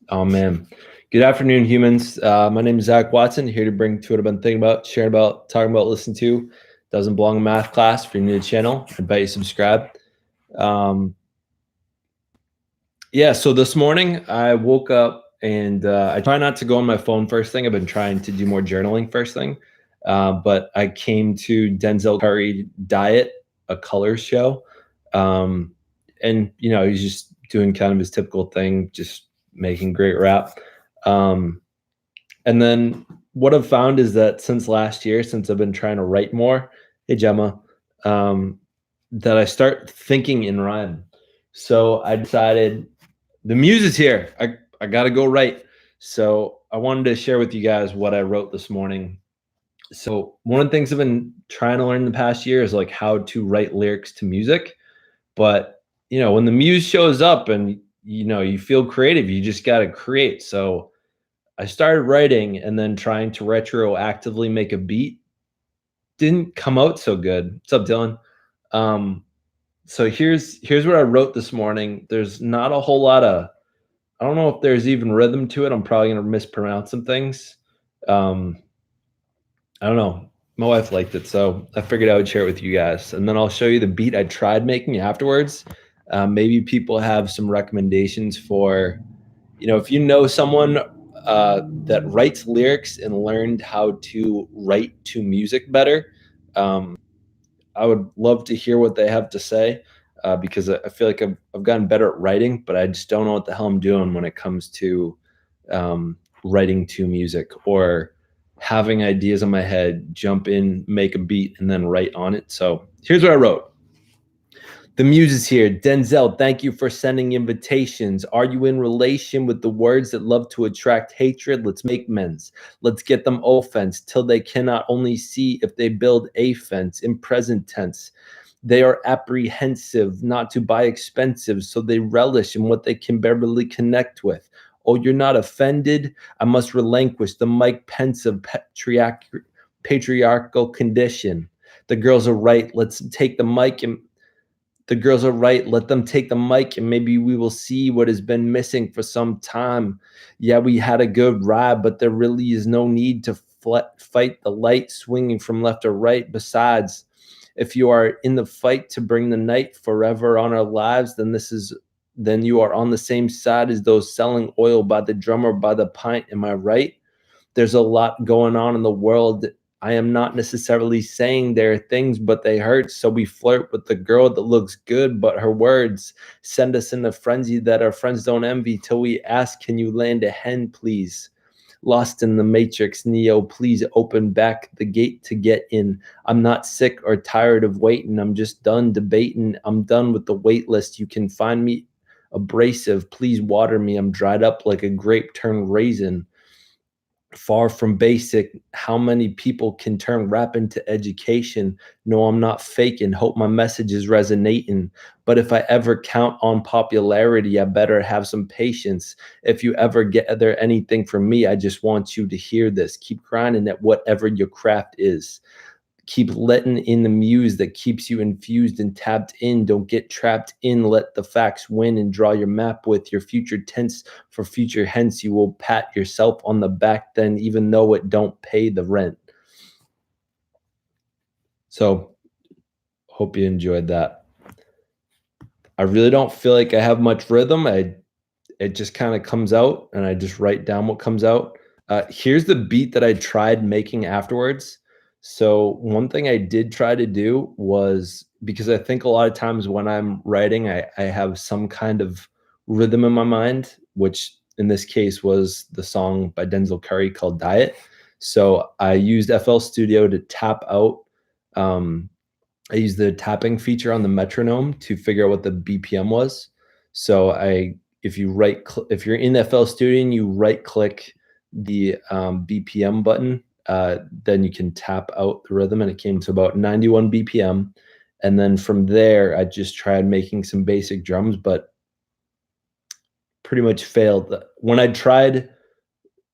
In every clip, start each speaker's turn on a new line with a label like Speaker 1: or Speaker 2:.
Speaker 1: Oh man. Good afternoon, humans. My name is Zach Watson, here to bring to what I've been thinking about, sharing about, talking about, listening to. Doesn't belong in math class. If you're new to the channel, I bet you subscribe. Um, yeah, so this morning I woke up and I try not to go on my phone first thing. I've been trying to do more journaling first thing. But I came to Denzel Curry Diet, a colors show. Um, and, he's just doing kind of his typical thing, just making great rap. Um, and then what I've found is that since last year, since I've been trying to write more, hey Gemma, um, that I start thinking in rhyme. So I decided the muse is here. I got to go write. So I wanted to share with you guys what I wrote this morning. So one of the things I've been trying to learn in the past year is like how to write lyrics to music. But when the muse shows up and you feel creative, you just got to create. So I started writing and then trying to retroactively make a beat. Didn't come out so good. What's up, Dylan? Um, so here's what I wrote this morning. There's not a whole lot of, I don't know if there's even rhythm to it. I'm probably gonna mispronounce some things. Um, I don't know. My wife liked it, so I figured I would share it with you guys, and then I'll show you the beat I tried making afterwards. Maybe people have some recommendations for, if you know someone that writes lyrics and learned how to write to music better. Um, I would love to hear what they have to say because I feel like I've gotten better at writing, but I just don't know what the hell I'm doing when it comes to writing to music or having ideas in my head, jump in, make a beat, and then write on it. So here's what I wrote. The muse is here. Denzel, thank you for sending invitations. Are you in relation with the words that love to attract hatred? Let's make men's. Let's get them offense till they cannot only see if they build a fence in present tense. They are apprehensive not to buy expensive, so they relish in what they can barely connect with. Oh, you're not offended? I must relinquish the Mike Pence of patriarchal condition. The girls are right. Let's take the mic and the girls are right. Let them take the mic and maybe we will see what has been missing for some time. Yeah, we had a good ride, but there really is no need to fight the light swinging from left or right. Besides, if you are in the fight to bring the night forever on our lives, then you are on the same side as those selling oil by the drum or by the pint. Am I right? There's a lot going on in the world. I am not necessarily saying there are things, but they hurt. So we flirt with the girl that looks good, but her words send us in a frenzy that our friends don't envy till we ask, can you land a hen, please? Lost in the matrix, Neo, please open back the gate to get in. I'm not sick or tired of waiting. I'm just done debating. I'm done with the wait list. You can find me abrasive. Please water me. I'm dried up like a grape turned raisin, far from basic. How many people can turn rap into education? No, I'm not faking. Hope my message is resonating. But if I ever count on popularity, I better have some patience. If you ever get there anything from me, I just want you to hear this. Keep grinding at whatever your craft is. Keep letting in the muse that keeps you infused and tapped in. Don't get trapped in. Let the facts win and draw your map with your future tense for future. Hence, you will pat yourself on the back then, even though it don't pay the rent. So, hope you enjoyed that. I really don't feel like I have much rhythm. It just kind of comes out, and I just write down what comes out. Here's the beat that I tried making afterwards. So one thing I did try to do was, because I think a lot of times when I'm writing, I have some kind of rhythm in my mind, which in this case was the song by Denzel Curry called Diet. So I used FL Studio to tap out. I used the tapping feature on the metronome to figure out what the BPM was. So if you're in FL Studio and you right click the BPM button, then you can tap out the rhythm, and it came to about 91 BPM. And then from there, I just tried making some basic drums, but pretty much failed. When I tried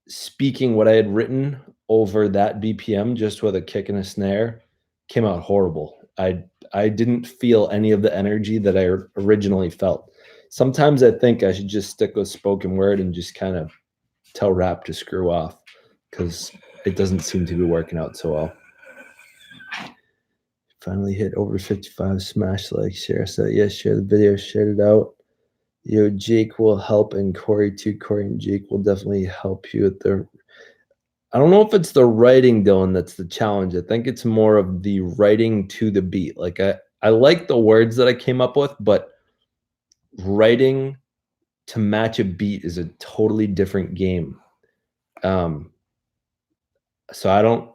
Speaker 1: speaking what I had written over that BPM just with a kick and a snare, came out horrible. I didn't feel any of the energy that I originally felt. Sometimes I think I should just stick with spoken word and just kind of tell rap to screw off, because it doesn't seem to be working out so well. Finally hit over 55. Smash like, share. So yes, share the video, shared it out. Yo, Jake will help, and Corey too. Corey and Jake will definitely help you with the. I don't know if it's the writing, Dylan, that's the challenge. I think it's more of the writing to the beat. Like I like the words that I came up with, but writing to match a beat is a totally different game. So I don't,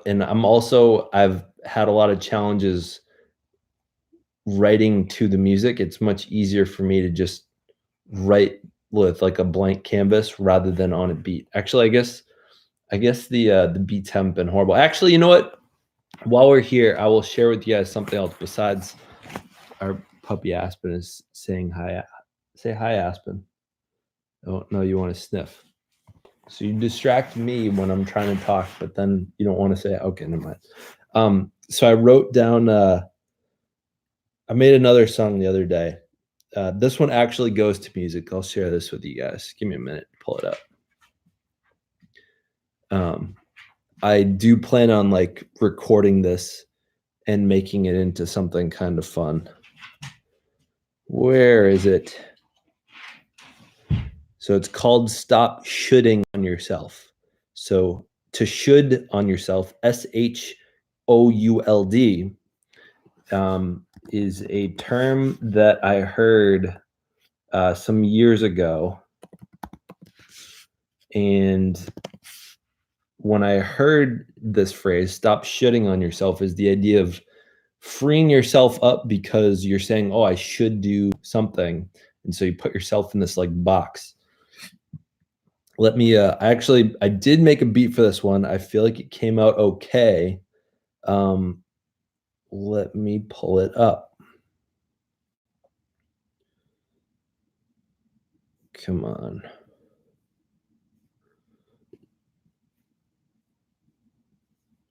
Speaker 1: and I've had a lot of challenges writing to the music. It's much easier for me to just write with like a blank canvas rather than on a beat. Actually, I guess the beats haven't been horrible. Actually, you know what? While we're here, I will share with you guys something else besides our puppy Aspen is saying hi. Say hi, Aspen. Oh no, you want to sniff. So you distract me when I'm trying to talk, but then you don't want to say, okay, never mind. So I wrote down, I made another song the other day. This one actually goes to music. I'll share this with you guys. Give me a minute to pull it up. I do plan on like recording this and making it into something kind of fun. Where is it? So it's called Stop Shoulding on Yourself. So to should on yourself, SHOULD, is a term that I heard some years ago. And when I heard this phrase, stop shitting on yourself, is the idea of freeing yourself up because you're saying, oh, I should do something. And so you put yourself in this like box. Let me, I did make a beat for this one. I feel like it came out okay. Let me pull it up. Come on.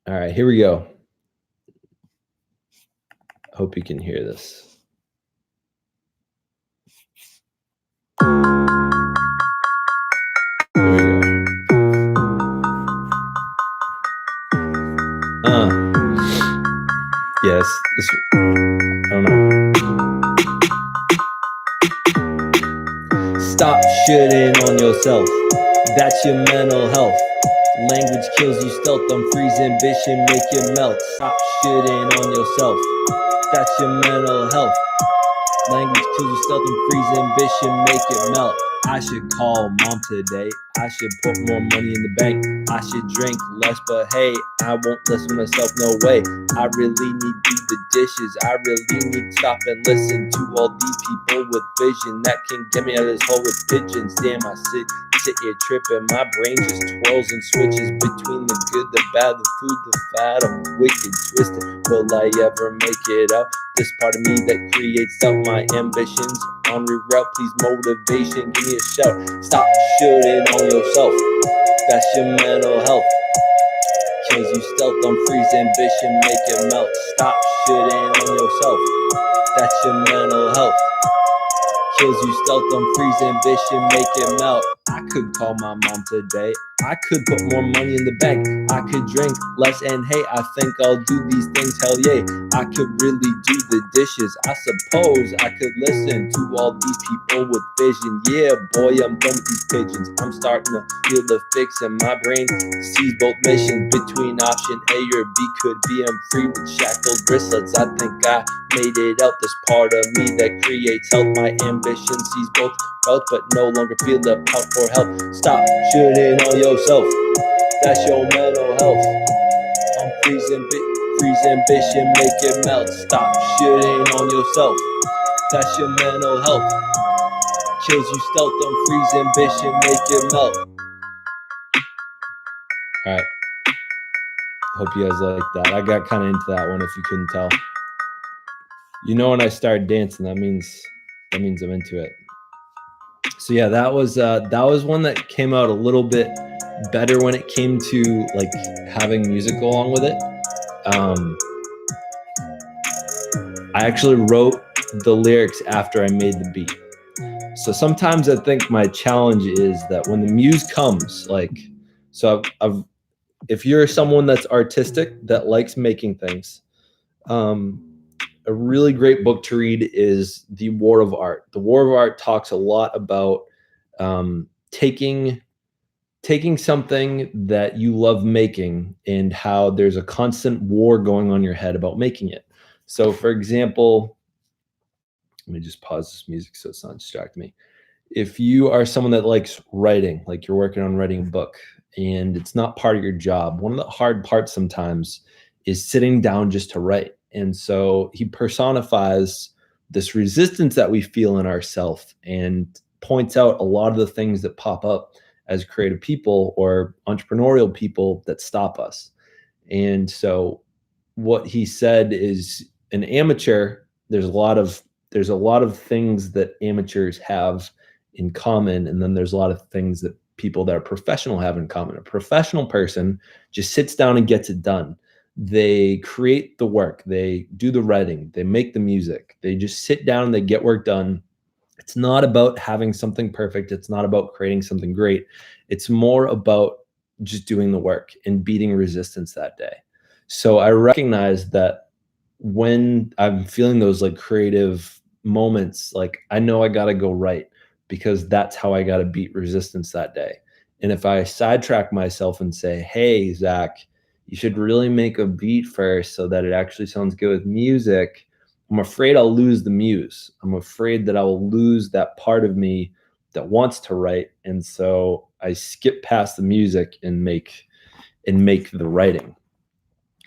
Speaker 1: All right, here we go. Hope you can hear this. Here we go. Yes, this, I don't know. Stop shitting on yourself. That's your mental health. Language kills you, stealth unfreeze ambition, make you melt. Stop shitting on yourself. That's your mental health. Language kills you, stealth unfreeze ambition, make it melt. I should call mom today. I should put more money in the bank. I should drink less, but hey, I won't listen to myself, no way. I really need to do the dishes. I really need to stop and listen to all these people with vision that can get me out of this hole with pigeons. Damn, I sit here tripping. My brain just twirls and switches between the good, the bad, the food, the fat. I'm wicked, twisted. Will I ever make it out? This part of me that creates out my ambitions on reroute, please motivation, give me a shout. Stop shooting on yourself. That's your mental health. Kills you, stealth unfreeze ambition, make it melt. Stop shooting on yourself. That's your mental health. Kills you, stealth unfreeze ambition, make it melt. I could call my mom today. I could put more money in the bank. I could drink less, and hey, I think I'll do these things, hell yeah. I could really do the dishes. I suppose I could listen to all these people with vision. Yeah, boy, I'm done with these pigeons. I'm starting to feel the fix, and my brain sees both missions between option A or B. Could be I'm free with shackled wristlets. I think I made it out. This part of me that creates health. My ambition sees both routes, but no longer feel the pout for help. Stop shooting on yourself. That's your mental health. I'm freezing ambition, make it melt. Stop shitting on yourself. That's your mental health. Kills you, stealth, unfreeze ambition, make it melt. All right. Hope you guys like that. I got kind of into that one, if you couldn't tell. You know, when I start dancing, that means I'm into it. So yeah, that was one that came out a little bit better when it came to like having music go along with it. I actually wrote the lyrics after I made the beat. So sometimes I think my challenge is that when the muse comes, like, so if you're someone that's artistic, that likes making things, um, a really great book to read is The War of Art. The War of Art talks a lot about taking something that you love making and how there's a constant war going on in your head about making it. So, for example, let me just pause this music so it's not distracting me. If you are someone that likes writing, like you're working on writing a book and it's not part of your job, one of the hard parts sometimes is sitting down just to write. And so he personifies this resistance that we feel in ourselves and points out a lot of the things that pop up as creative people or entrepreneurial people that stop us. And so what he said is an amateur, there's a lot of things that amateurs have in common, and then there's a lot of things that people that are professional have in common. A professional person just sits down and gets it done. They create the work, they do the writing, they make the music, they just sit down and they get work done. It's not about having something perfect, it's not about creating something great. It's more about just doing the work and beating resistance that day. So I recognize that when I'm feeling those like creative moments, like I know I got to go write because that's how I got to beat resistance that day. And if I sidetrack myself and say, hey, Zach, you should really make a beat first so that it actually sounds good with music, I'm afraid I'll lose the muse. I'm afraid that I will lose that part of me that wants to write. And so I skip past the music and make the writing.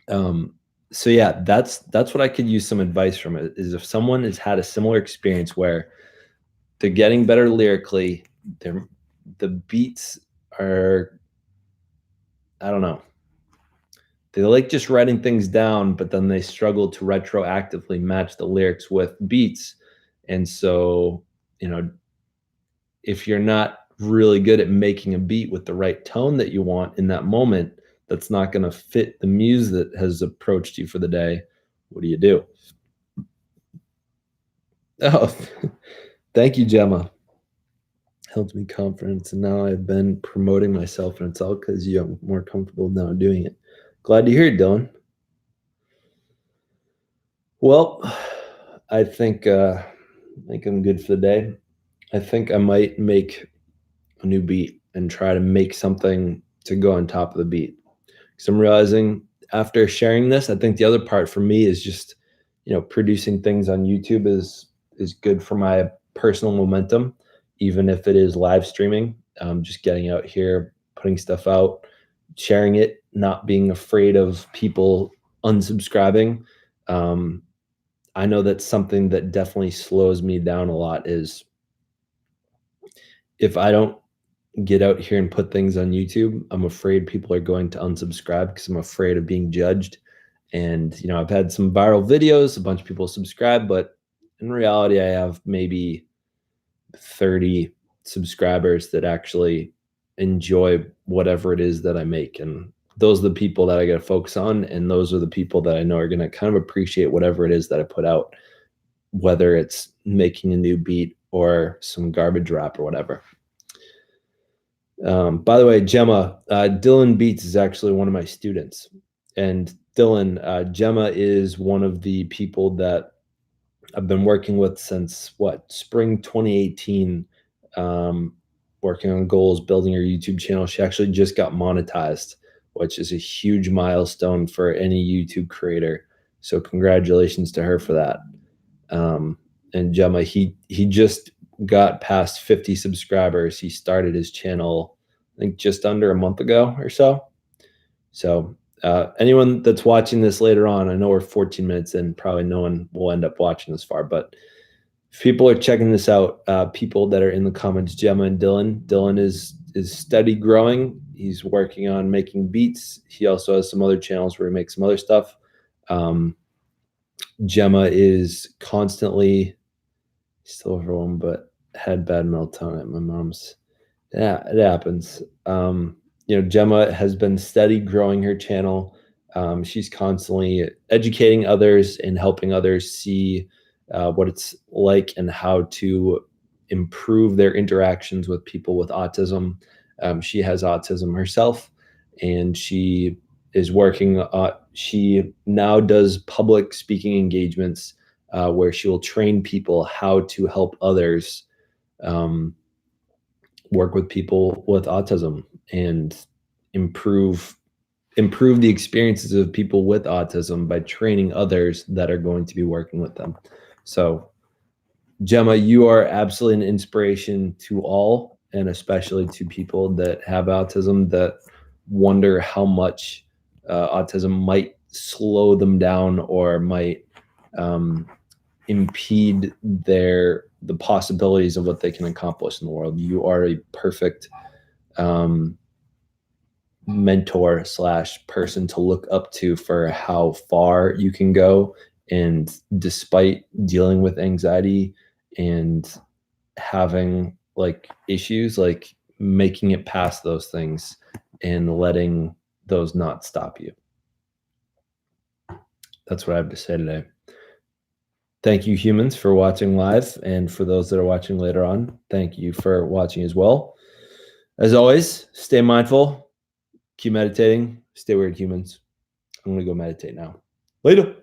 Speaker 1: So yeah, that's what I could use some advice from it is if someone has had a similar experience where they're getting better lyrically, the beats are, I don't know, they like just writing things down, but then they struggle to retroactively match the lyrics with beats. And so, you know, if you're not really good at making a beat with the right tone that you want in that moment, that's not going to fit the muse that has approached you for the day. What do you do? Oh, thank you, Gemma. Helps me confidence, and now I've been promoting myself, and it's all because you're more comfortable now doing it. Glad to hear it, Dylan. Well, I think I'm good for the day. I think I might make a new beat and try to make something to go on top of the beat. Because I'm realizing after sharing this, I think the other part for me is just, producing things on YouTube is good for my personal momentum, even if it is live streaming. Just getting out here, putting stuff out, sharing it, not being afraid of people unsubscribing. I know that's something that definitely slows me down a lot is if I don't get out here and put things on YouTube, I'm afraid people are going to unsubscribe because I'm afraid of being judged. And, I've had some viral videos, a bunch of people subscribe, but in reality, I have maybe 30 subscribers that actually enjoy whatever it is that I make. And those are the people that I got to focus on. And those are the people that I know are going to kind of appreciate whatever it is that I put out, whether it's making a new beat or some garbage rap or whatever. By the way, Gemma, Dylan Beats is actually one of my students. And Dylan, Gemma is one of the people that I've been working with since spring 2018, working on goals, building her YouTube channel. She actually just got monetized, which is a huge milestone for any YouTube creator. So congratulations to her for that. And Gemma, he just got past 50 subscribers. He started his channel, I think, just under a month ago or so. So anyone that's watching this later on, I know we're 14 minutes in, probably no one will end up watching this far, but if people are checking this out, people that are in the comments, Gemma and Dylan is steady growing. He's working on making beats. He also has some other channels where he makes some other stuff. Gemma is constantly still overwhelmed, but had bad meltdown at my mom's. Yeah, it happens. Gemma has been steady growing her channel. She's constantly educating others and helping others see what it's like and how to improve their interactions with people with autism. She has autism herself, and she is working. She now does public speaking engagements where she will train people how to help others um, work with people with autism and improve the experiences of people with autism by training others that are going to be working with them. So, Gemma, you are absolutely an inspiration to all, and especially to people that have autism that wonder how much autism might slow them down or might um, impede the possibilities of what they can accomplish in the world. You are a perfect um, mentor slash person to look up to for how far you can go. And despite dealing with anxiety and having like issues, like making it past those things and letting those not stop you. That's what I have to say today. Thank you, humans, for watching live. And for those that are watching later on, thank you for watching as well. As always, stay mindful, keep meditating, stay weird, humans. I'm going to go meditate now. Later.